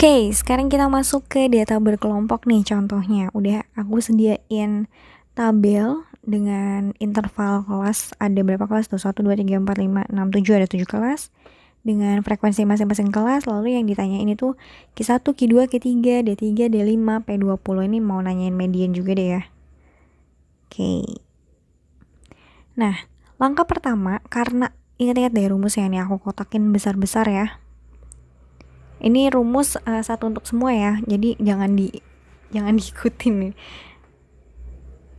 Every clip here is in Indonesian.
Oke, sekarang kita masuk ke data berkelompok nih contohnya. Udah aku sediain tabel dengan interval kelas, ada berapa kelas tuh? 1, 2, 3, 4, 5, 6, 7, ada 7 kelas. Dengan frekuensi masing-masing kelas, lalu yang ditanya ini tuh Q1, Q2, Q3, D3, D5, P20. Ini mau nanyain median juga deh ya. Oke. Nah, langkah pertama, karena ingat-ingat deh rumusnya nih, aku kotakin besar-besar ya. Ini rumus satu untuk semua ya, jadi jangan diikutin nih.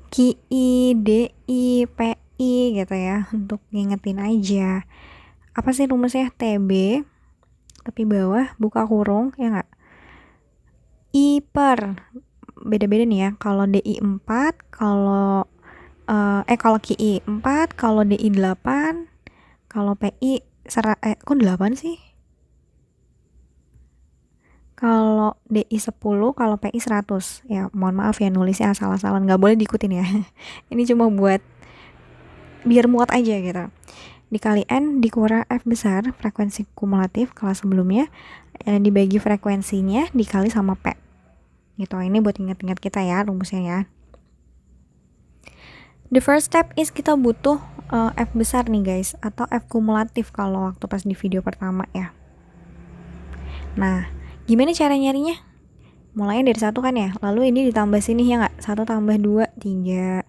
QI, DI, PI gitu ya, untuk ngingetin aja. Apa sih rumusnya? TB, tapi bawah buka kurung, ya nggak? I per, beda-beda nih ya, kalau DI 4, kalau QI 4, kalau DI 8, kalau PI kok 8 sih? Kalau DI 10, kalau PI 100. Ya, mohon maaf ya nulisnya asal-asalan, nggak boleh diikutin ya. Ini cuma buat biar muat aja gitu. Dikali N dikurang F besar, frekuensi kumulatif kelas sebelumnya, dibagi frekuensinya dikali sama P. Gitu, ini buat ingat-ingat kita ya rumusnya ya. The first step is kita butuh F besar nih guys, atau F kumulatif kalau waktu pas di video pertama ya. Nah, gimana cara nyarinya? Mulainya dari 1 kan ya, lalu ini ditambah sini ya nggak? 1 tambah 2, 3,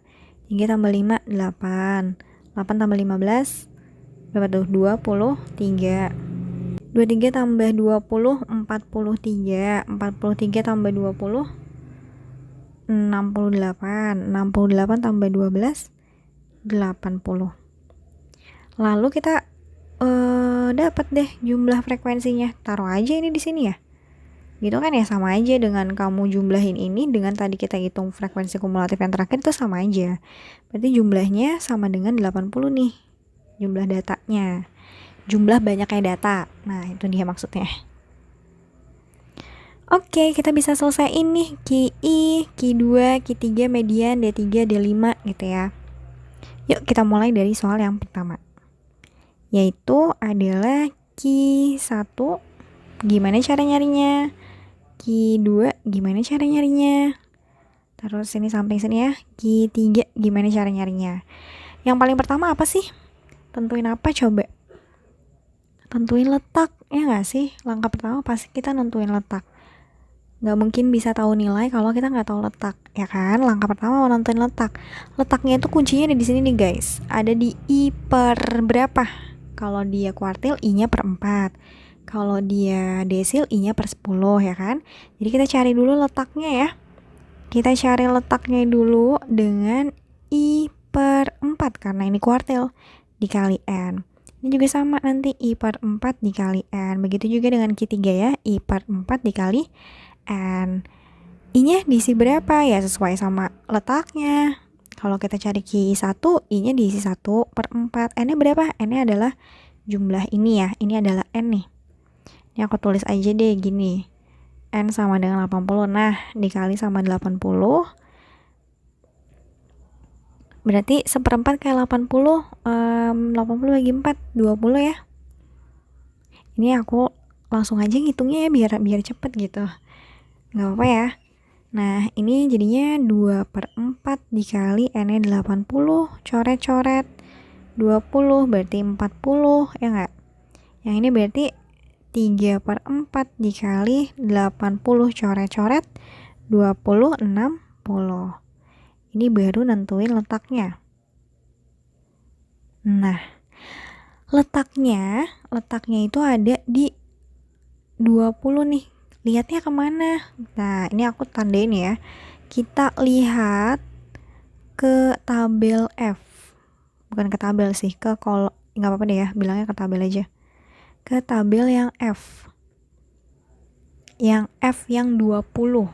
3 tambah 5, 8, 8 tambah 15, berapa tuh? 23, 23 tambah 20, 43, 43 tambah 20, 68, 68 tambah 12, 80. Lalu kita dapat deh jumlah frekuensinya, taruh aja ini di sini ya. Gitu kan ya, sama aja dengan kamu jumlahin ini dengan tadi kita hitung frekuensi kumulatif yang terakhir itu sama aja. Berarti jumlahnya sama dengan 80 nih. Jumlah datanya. Jumlah banyaknya data. Nah, itu dia maksudnya. Oke, kita bisa selesaiin nih QI, Q2, Q3, median, D3, D5 gitu ya. Yuk kita mulai dari soal yang pertama. Yaitu adalah Q1. Gimana cara nyarinya? Q2 gimana cara nyarinya? Terus ini samping sini ya. Q3 gimana cara nyarinya? Yang paling pertama apa sih? Tentuin apa coba? Tentuin letak, ya nggak sih? Langkah pertama pasti kita nentuin letak. Nggak mungkin bisa tahu nilai kalau kita nggak tahu letak, ya kan? Langkah pertama mau nentuin letak. Letaknya itu kuncinya ada di sini nih guys. Ada di I per berapa? Kalau dia kuartil, I-nya per 4. Kalau dia desil, I-nya per 10 ya kan. Jadi kita cari dulu letaknya ya. Kita cari letaknya dulu dengan I per 4 karena ini kuartil dikali N. Ini juga sama nanti I per 4 dikali N. Begitu juga dengan Q3 ya, I per 4 dikali N. I-nya diisi berapa? Ya sesuai sama letaknya. Kalau kita cari Q1, I-nya diisi 1 per 4. N-nya berapa? N-nya adalah jumlah ini ya. Ini adalah N nih. Ini aku tulis aja deh gini. N sama dengan 80. Nah, dikali sama 80. Berarti 1/4 kayak 80. 80 bagi 4, 20 ya. Ini aku langsung aja ngitungnya ya biar cepet gitu. Gak apa-apa ya. Nah, ini jadinya 2/4 dikali N-nya 80. Coret-coret. 20 berarti 40 ya enggak? Yang ini berarti 3/4 dikali 80 coret-coret 20, 60. Ini baru nentuin letaknya. Nah, letaknya itu ada di 20 nih. Lihatnya kemana? Nah, ini aku tandain ya. Kita lihat ke tabel F. Bukan ke tabel sih, ke kolom. Nggak apa-apa deh ya, bilangnya ke tabel aja. Ke tabel yang F. Yang F yang 20.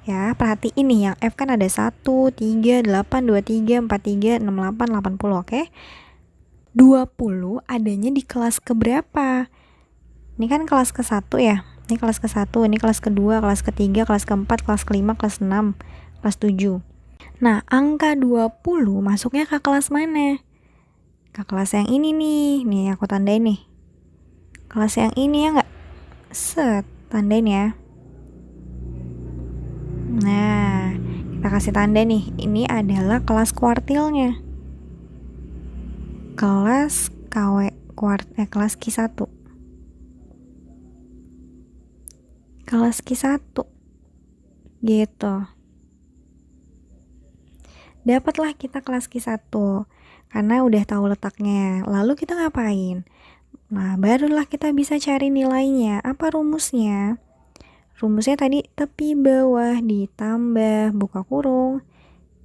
Ya, perhatiin nih yang F kan ada 1, 3, 8, 23, 43, 68, 80, oke? 20 adanya di kelas keberapa? Ini kan kelas ke-1 ya. Ini kelas ke-1, ini kelas ke-2, kelas ke-3, kelas ke-4, kelas ke-5, kelas ke-6, kelas 7. Nah, angka 20 masuknya ke kelas mana? Ke kelas yang ini nih. Nih, aku tandain nih. Kelas yang ini ya nggak? Set, tandain ya. Nah, kita kasih tanda nih, ini adalah kelas kuartilnya. Kelas kelas Q1. Kelas Q1. Gitu. Dapatlah kita kelas Q1 karena udah tahu letaknya. Lalu kita ngapain? Nah, barulah kita bisa cari nilainya. Apa rumusnya? Rumusnya tadi tepi bawah ditambah buka kurung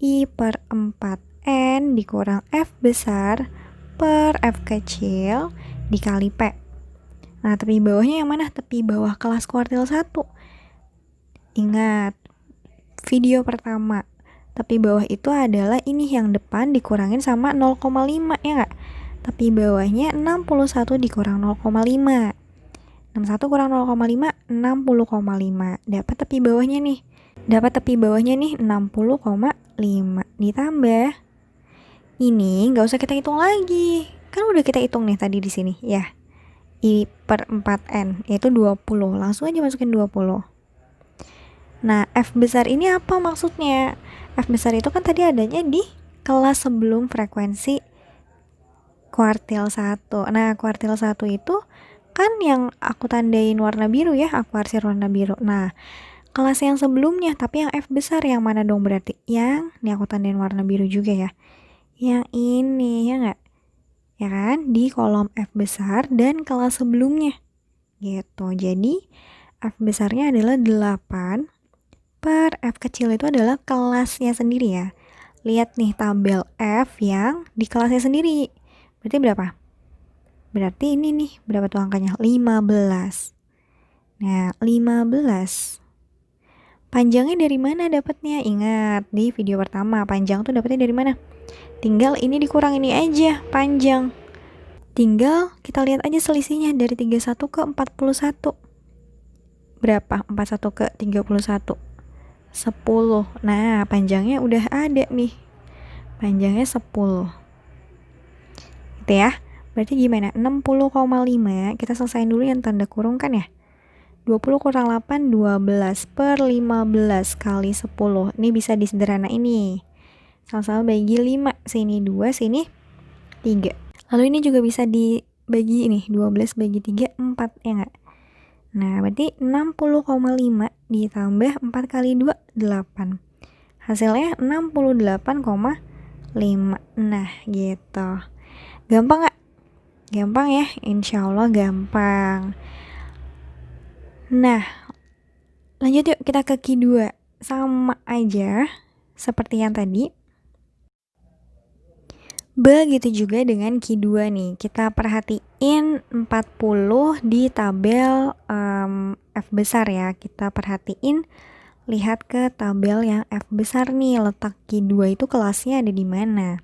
I per 4N dikurang F besar per F kecil dikali P. Nah, tepi bawahnya yang mana? Tepi bawah kelas kuartil 1. Ingat, video pertama. Tepi bawah itu adalah ini yang depan dikurangin sama 0,5, ya nggak? Tepi bawahnya 61 dikurang 0,5. 61 kurang 0,5, 60,5. Dapat tepi bawahnya nih. 60,5. Ditambah ini nggak usah kita hitung lagi. Kan udah kita hitung nih tadi di sini, ya. I per 4N yaitu 20. Langsung aja masukin 20. Nah, F besar ini apa maksudnya? F besar itu kan tadi adanya di kelas sebelum frekuensi kuartil 1. Nah, kuartil 1 itu kan yang aku tandain warna biru ya, aku arsir warna biru. Nah, kelas yang sebelumnya, tapi yang F besar yang mana dong berarti? Yang, ini aku tandain warna biru juga ya. Yang ini, ya nggak? Ya kan? Di kolom F besar dan kelas sebelumnya. Gitu. Jadi, F besarnya adalah 8 per F kecil itu adalah kelasnya sendiri ya. Lihat nih tabel F yang di kelasnya sendiri. Berarti berapa? Berarti ini nih, berapa tuh angkanya? 15. Nah, 15. Panjangnya dari mana dapatnya? Ingat, di video pertama, panjang tuh dapatnya dari mana? Tinggal ini dikurang ini aja, panjang. Tinggal kita lihat aja selisihnya dari 31 ke 41. Berapa? 41 ke 31. 10. Nah, panjangnya udah ada nih. Panjangnya 10. Gitu ya. Berarti gimana? 60,5. Kita selesain dulu yang tanda kurung kan ya. 20 kurang 8, 12 per 15 kali 10. Ini bisa disederhanain nih. Sama-sama bagi 5. Sini 2, sini 3. Lalu ini juga bisa dibagi ini. 12 bagi 3, 4. Ya nggak? Nah, berarti 60,5 ditambah 4 kali 2, 8. Hasilnya 68,5. Nah, gitu. Gampang nggak? Gampang ya? Insya Allah gampang. Nah, lanjut yuk kita ke Q2. Sama aja seperti yang tadi. Begitu juga dengan Q2 nih. Kita perhatiin 40 di tabel F besar ya. Kita perhatiin, lihat ke tabel yang F besar nih. Letak Q2 itu kelasnya ada di mana?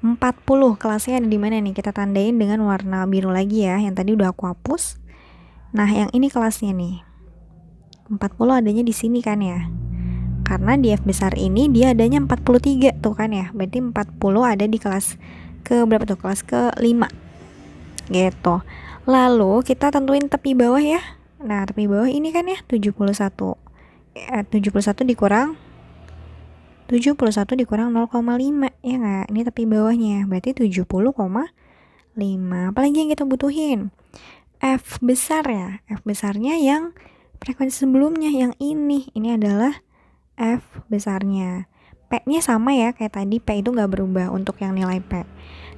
40 kelasnya ada di mana nih? Kita tandain dengan warna biru lagi ya. Yang tadi udah aku hapus. Nah, yang ini kelasnya nih. 40 adanya di sini kan ya. Karena di F besar ini dia adanya 43 tuh kan ya. Berarti 40 ada di kelas ke berapa tuh? Kelas ke 5. Gitu. Lalu kita tentuin tepi bawah ya. Nah, tepi bawah ini kan ya 71. 71 dikurang 0,5 ya nggak? Ini tepi bawahnya. Berarti 70,5. Apalagi yang kita butuhin? F besar ya. F besarnya yang frekuensi sebelumnya yang ini. Ini adalah F besarnya. P-nya sama ya kayak tadi, P itu nggak berubah untuk yang nilai P.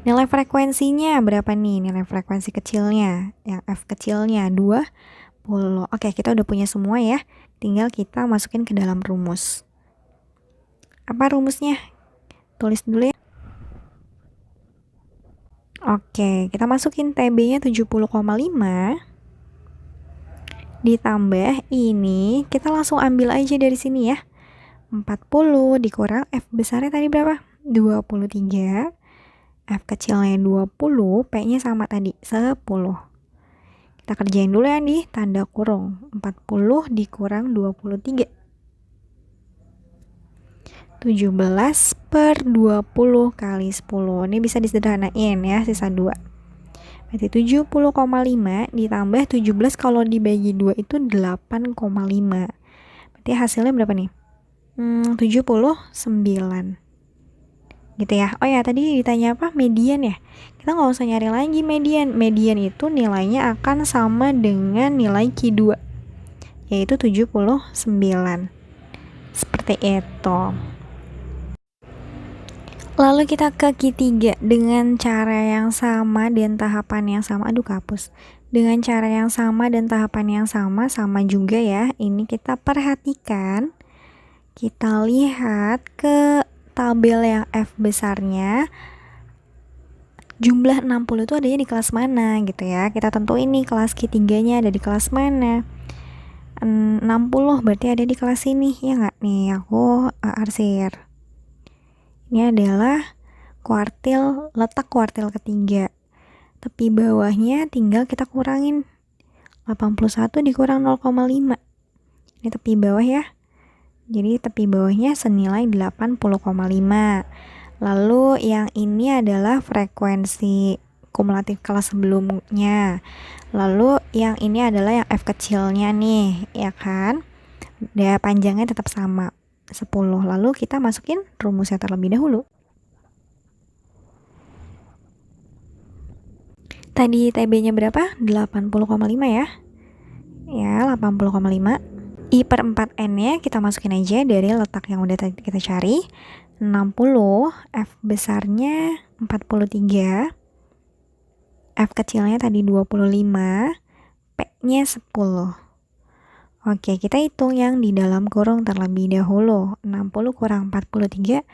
Nilai frekuensinya berapa nih? Nilai frekuensi kecilnya, yang F kecilnya 20. Oke, kita udah punya semua ya. Tinggal kita masukin ke dalam rumus. Apa rumusnya? Tulis dulu ya. Oke, kita masukin TB-nya 70,5. Ditambah ini, kita langsung ambil aja dari sini ya. 40 dikurang F besarnya tadi berapa? 23. F kecilnya 20, P-nya sama tadi, 10. Kita kerjain dulu ya di tanda kurung. 40 dikurang 23. 17 per 20 kali 10. Ini bisa disederhanain ya, sisa 2. Berarti 70,5 ditambah 17 kalau dibagi 2 itu 8,5. Berarti hasilnya berapa nih? 79 gitu ya. Oh ya, tadi ditanya apa? Median ya. Kita nggak usah nyari lagi median. Median itu nilainya akan sama dengan nilai Q2, yaitu 79. Seperti itu. Lalu kita ke Q3 dengan cara yang sama dan tahapan yang sama. Aduh, kapus. Dengan cara yang sama dan tahapan yang sama juga ya. Ini kita perhatikan. Kita lihat ke tabel yang F besarnya, jumlah 60 itu adanya di kelas mana gitu ya. Kita tentuin nih kelas Q3-nya ada di kelas mana. 60 berarti ada di kelas ini, ya nggak? Nih aku arsir. Ini adalah letak kuartil ketiga. Tepi bawahnya tinggal kita kurangin. 81 dikurang 0,5. Ini tepi bawah ya. Jadi tepi bawahnya senilai 80,5. Lalu yang ini adalah frekuensi kumulatif kelas sebelumnya. Lalu yang ini adalah yang F kecilnya nih, ya kan? Daya panjangnya tetap sama, 10. Lalu kita masukin rumusnya terlebih dahulu. Tadi TB-nya berapa? 80,5 ya. Ya, 80,5. I per 4N-nya kita masukin aja dari letak yang udah kita cari. 60, F besarnya 43, F kecilnya tadi 25, P-nya 10. Oke, kita hitung yang di dalam kurung terlebih dahulu. 60 kurang 43,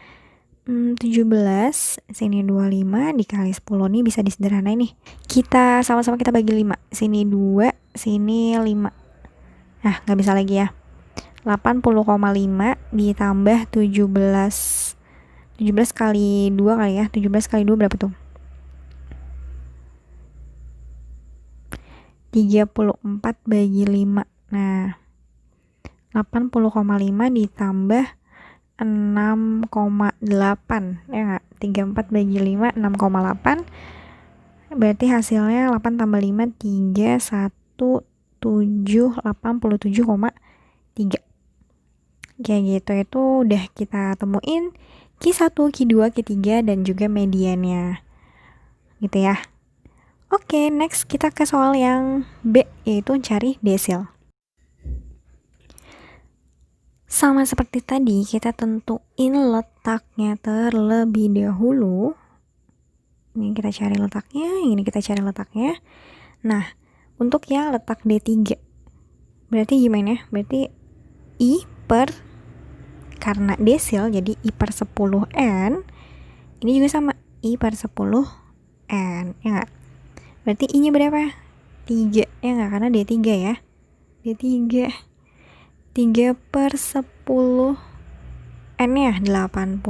17, sini 25 dikali 10 nih bisa disederhanain nih. Kita sama-sama kita bagi 5. Sini 2, sini 5. Nah, nggak bisa lagi ya. 80,5 ditambah 17. 17 kali 2 kali ya. 17 kali 2 berapa tuh? 34 bagi 5. Nah, 80,5 ditambah 6,8. Ya nggak? 34 bagi 5, 6,8. Berarti hasilnya 8 tambah 5, 87,3. Kayak gitu, itu udah kita temuin Q1, Q2, Q3 dan juga mediannya gitu ya. Oke, next kita ke soal yang B, yaitu cari desil. Sama seperti tadi, kita tentuin letaknya terlebih dahulu. Ini kita cari letaknya, ini kita cari letaknya. Nah, untuk yang letak D3 berarti gimana? Berarti I per, karena desil jadi I per 10N. Ini juga sama, I per 10N, ya nggak? Berarti I nya berapa? 3, ya nggak? Karena D3 ya. D3 3 per 10 N nya 80.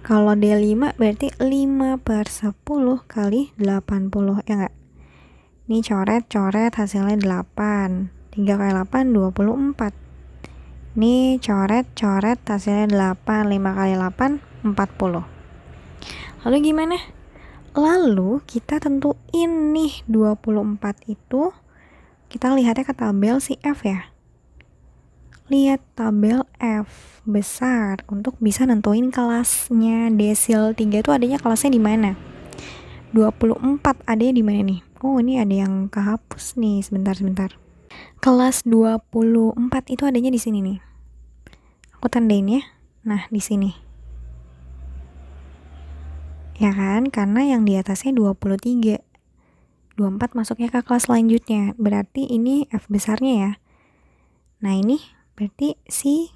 Kalau D5 berarti 5 per 10 kali 80, ya nggak? Ini coret hasilnya 8. 3 kali 8 24. Ini coret hasilnya 8. 5 kali 8 40. Lalu gimana? Lalu kita tentuin nih 24 itu, kita lihatnya ke tabel si F ya. Lihat tabel F besar untuk bisa nentuin kelasnya. Desil 3 itu adanya kelasnya di mana? 24 adanya di mana nih? Oh, ini ada yang kehapus nih, sebentar. Kelas 24 itu adanya di sini nih. Aku tandain ya. Nah, di sini. Ya kan? Karena yang di atasnya 23. 24 masuknya ke kelas selanjutnya. Berarti ini F besarnya ya. Nah, ini berarti si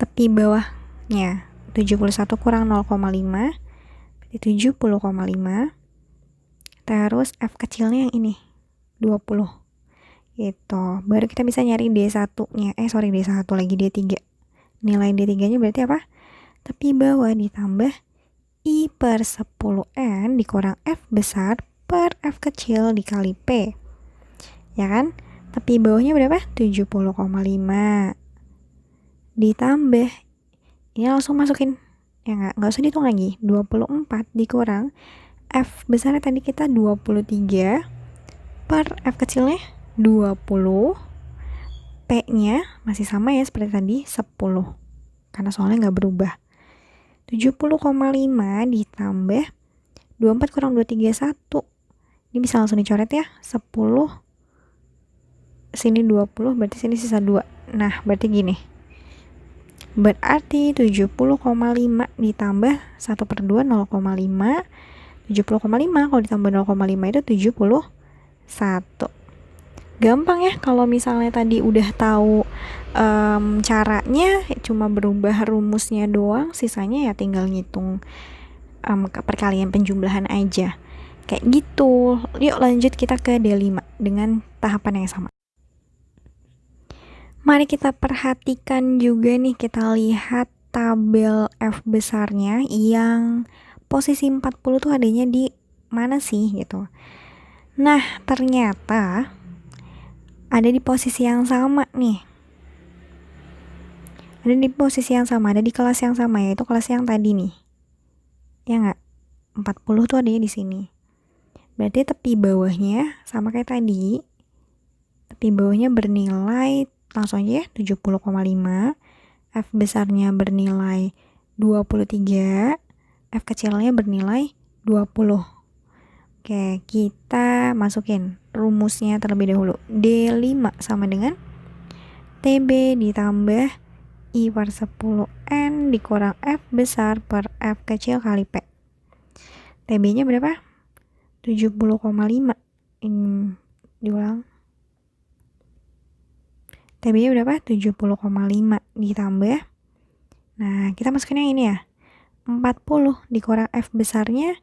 tepi bawahnya 71 kurang 0,5 berarti 70,5. Terus F kecilnya yang ini 20 gitu. Baru kita bisa nyari D1 nya. D1 lagi D3. Nilai D3 nya berarti apa? Tepi bawah ditambah I per 10N dikurang F besar per F kecil dikali P, ya kan? Tepi bawahnya berapa? 70,5 ditambah, ini langsung masukin, ya nggak usah dihitung lagi. 24 dikurang F besarnya tadi kita 23 per F kecilnya 20 P-nya masih sama ya seperti tadi, 10. Karena soalnya nggak berubah. 70,5 ditambah 24 kurang 231. Ini bisa langsung dicoret ya. 10, sini 20, berarti sini sisa 2. Nah, berarti gini. Berarti 70,5 ditambah 1 per 2, 0,5. 70,5 kalau ditambah 0,5 itu 71. Gampang ya kalau misalnya tadi udah tahu caranya, cuma berubah rumusnya doang, sisanya ya tinggal ngitung perkalian penjumlahan aja. Kayak gitu. Yuk lanjut kita ke D5 dengan tahapan yang sama. Mari kita perhatikan juga nih, kita lihat tabel F besarnya yang posisi 40 tuh adanya di mana sih gitu. Nah, ternyata ada di posisi yang sama nih. Ada di posisi yang sama, ada di kelas yang sama, yaitu kelas yang tadi nih. Ya nggak? 40 tuh adanya di sini. Berarti tepi bawahnya sama kayak tadi. Tepi bawahnya bernilai, langsung aja ya, 70,5. F besarnya bernilai 23. F kecilnya bernilai 20. Oke, kita masukin rumusnya terlebih dahulu. D5 sama dengan TB ditambah I per 10N dikurang F besar per F kecil kali P. TB-nya berapa? 70,5. Ini diulang. TB-nya berapa? 70,5 ditambah. Nah, kita masukin yang ini ya. 40 dikurang F besarnya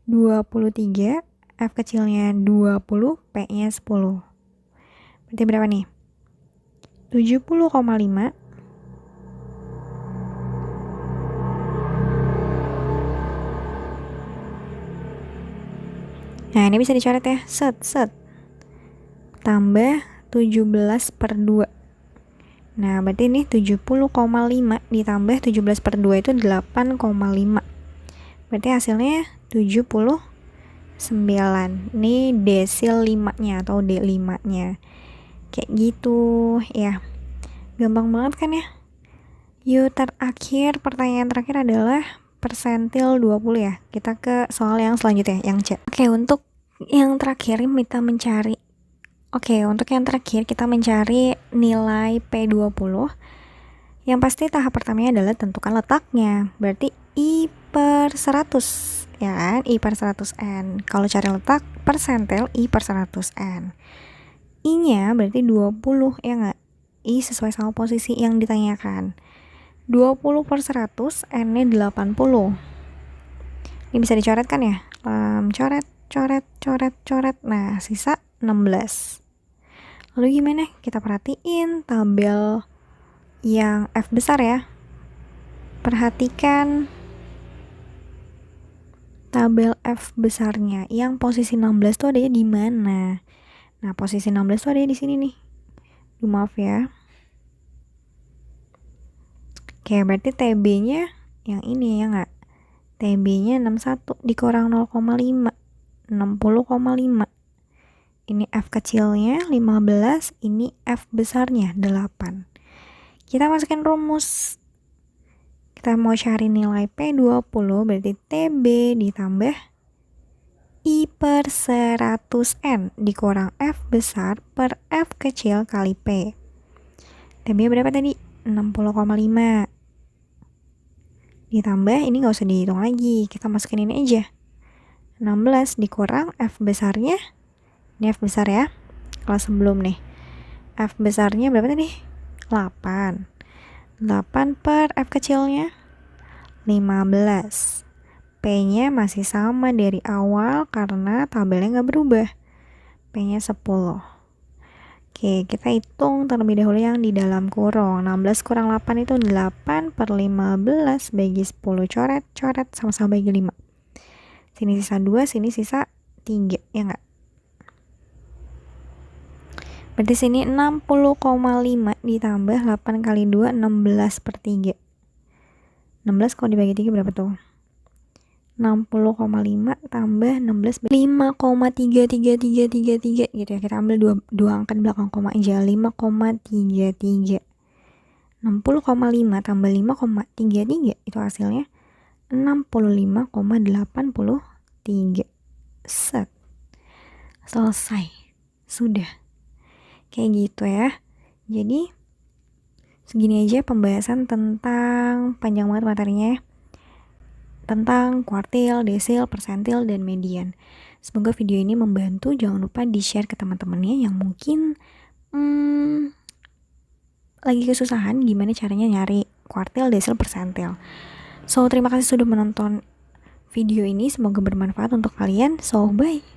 23, F kecilnya 20, P-nya 10. Berarti berapa nih? 70,5 Nah, ini bisa dicoret ya. Set. Tambah 17 per 2. Nah, berarti ini 70,5 ditambah 17 per 2 itu 8,5. Berarti hasilnya 79. Ini desil 5-nya atau D5-nya. Kayak gitu ya. Gampang banget kan ya? Yuk, pertanyaan terakhir adalah persentil 20 ya. Kita ke soal yang selanjutnya, yang C. Untuk yang terakhir kita mencari nilai P20. Yang pasti tahap pertamanya adalah tentukan letaknya. Berarti I per 100, ya kan? I per 100N. Kalau cari letak persentil I per 100N. I-nya berarti 20, ya nggak? I sesuai sama posisi yang ditanyakan. 20 per 100, N-nya 80. Ini bisa dicoret kan ya? Coret. Nah, sisa 16. Lalu gimana? Kita perhatiin tabel yang F besar ya. Perhatikan tabel F besarnya yang posisi 16 tuh ada di mana? Nah, posisi 16 tuh ada di sini nih. Maaf ya. Oke, berarti TB-nya yang ini ya nggak? TB-nya 61 dikurang 0,5. 60,5. Ini F kecilnya 15, ini F besarnya 8. Kita masukin rumus. Kita mau cari nilai P20, berarti TB ditambah I per 100N dikurang F besar per F kecil kali P. TB berapa tadi? 60,5. Ditambah, ini nggak usah dihitung lagi, kita masukin ini aja. 16 dikurang F besarnya, ini F besar ya, kalau sebelum nih, F besarnya berapa tadi? 8 per F kecilnya 15. P-nya masih sama dari awal karena tabelnya nggak berubah, P-nya 10. Oke, kita hitung terlebih dahulu yang di dalam kurung. 16 kurang 8 itu 8 per 15 bagi 10. Coret, sama-sama bagi 5. Sini sisa 2, sini sisa 3, ya nggak? Berarti sini 60,5 ditambah 8 kali 2, 16 per 3. 16 kalau dibagi 3 berapa tuh? 60,5 tambah 16, 5,33333 gitu ya. Kita ambil dua angka di belakang koma aja. 5,33. 60,5 tambah 5,33 itu hasilnya 65,83. Set. Selesai. Sudah. Kayak gitu ya. Jadi segini aja pembahasan tentang, panjang banget materinya ya, tentang kuartil, desil, persentil, dan median. Semoga video ini membantu. Jangan lupa di-share ke teman-temannya yang mungkin lagi kesusahan gimana caranya nyari kuartil, desil, persentil. So, terima kasih sudah menonton video ini. Semoga bermanfaat untuk kalian. So, bye.